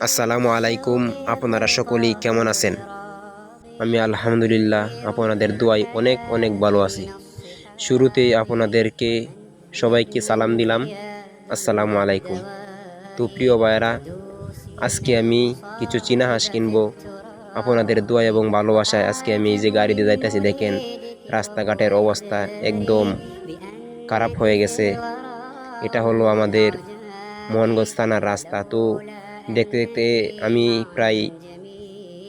আসসালামু আলাইকুম। আপনারা সকলেই কেমন আছেন? আমি আলহামদুলিল্লাহ আপনাদের দোয়ায় অনেক অনেক ভালো আছি। শুরুতেই আপনাদেরকে সবাইকে সালাম দিলাম, আসসালামু আলাইকুম। তো প্রিয় ভাইয়েরা, আজকে আমি কিছু চীনা হাঁস কিনবো। আপনাদের দোয়া এবং ভালোবাসায় আজকে আমি এই যে গাড়ি দিয়ে যাইতেছি, দেখেন রাস্তাঘাটের অবস্থা একদম খারাপ হয়ে গেছে। এটা হলো আমাদের মোহনগঞ্জ থানার রাস্তা। তো দেখতে দেখতে আমি প্রায়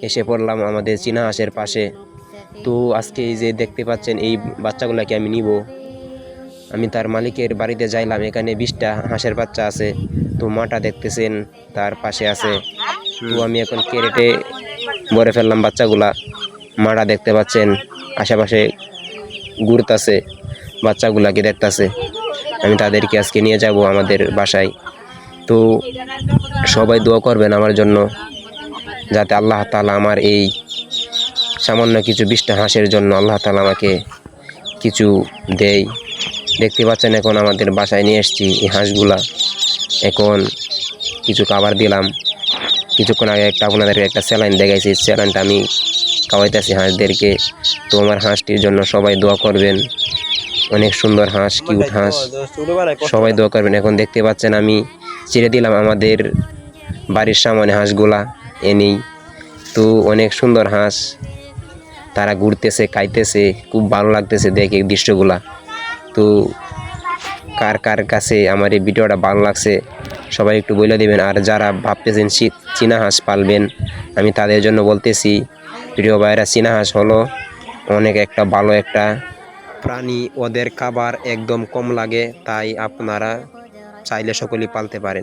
এসে পড়লাম আমাদের চীনা হাঁসের পাশে। তো আজকে এই যে দেখতে পাচ্ছেন এই বাচ্চাগুলোকে আমি নিব। আমি তার মালিকের বাড়িতে যাইলাম, এখানে 20টা হাঁসের বাচ্চা আছে। তো মাটা দেখতেছেন তার পাশে আছে। তো আমি এখন ক্যারেটে ভরে ফেললাম বাচ্চাগুলা। মাটা দেখতে পাচ্ছেন আশেপাশে ঘুরতাছে, বাচ্চাগুলাকে দেখতাছে। আমি তাদেরকে আজকে নিয়ে যাব আমাদের বাসায়। তো সবাই দোয়া করবেন আমার জন্য, যাতে আল্লাহ তাআলা আমার এই সামান্য কিছু 20টা হাঁসের জন্য আল্লাহ তাআলা আমাকে কিছু দেয়। দেখতে পাচ্ছেন এখন আমাদের বাসায় নিয়ে এসেছি এই হাঁসগুলা। এখন কিছু খাবার দিলাম। কিছুক্ষণ আগে আপনাদেরকে একটা স্যালাইন দেখাইছি, স্যালাইনটা আমি খাওয়াইতেছি হাঁসদেরকে। তো আমার হাঁসটির জন্য সবাই দোয়া করবেন। অনেক সুন্দর হাঁস, কিউট হাঁস, সবাই দোয়া করবেন। এখন দেখতে পাচ্ছেন আমি ছেড়ে দিলাম আমাদের বাড়ির সামনে হাঁসগুলা এনেই। তো অনেক সুন্দর হাঁস, তারা ঘুরতেছে, খাইতেছে, খুব ভালো লাগতেছে দেখে দৃশ্যগুলা। তো কার কার কাছে আমার এই ভিডিওটা ভালো লাগছে সবাই একটু বলে দেবেন। আর যারা ভাবতেছেন চীনা হাঁস পালবেন, আমি তাদের জন্য বলতেছি, প্রিয় ভাইরা, চীনা হাঁস হলো অনেক একটা ভালো একটা প্রাণী। ওদের খাবার একদম কম লাগে, তাই আপনারা চাইলে সকলেই পালতে পারেন।